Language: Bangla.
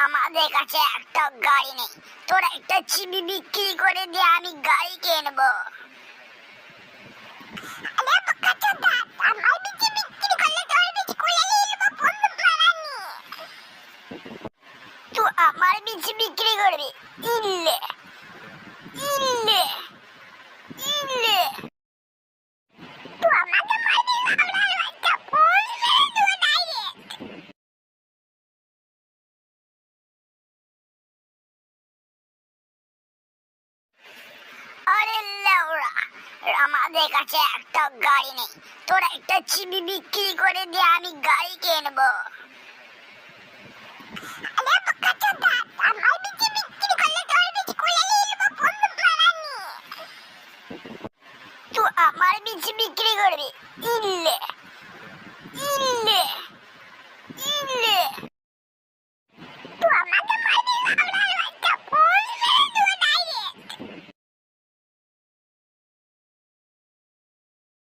আমাদের কাছে একটা গাড়ি নেই, তোরা একটা চিবি বিক্রি করে দিয়ে আমি গাড়ি কিনবো। তুই আমার বিচি বিক্রি করবি? ইল্লে ইল্লে ইল্লে তুই আমাকে মারবি লাউড়ার বাচ্চা, ফোন মেরে দেবো ডাইরেক্ট। আরে লাউড়া, আমাদের কাছে একটা গাড়ি নেই, তোরা একটা চিবি বিক্রি করে দিয়ে আমি গাড়ি কিনবো। তুই আমার বিচি বিক্রি করবি? ইল্লে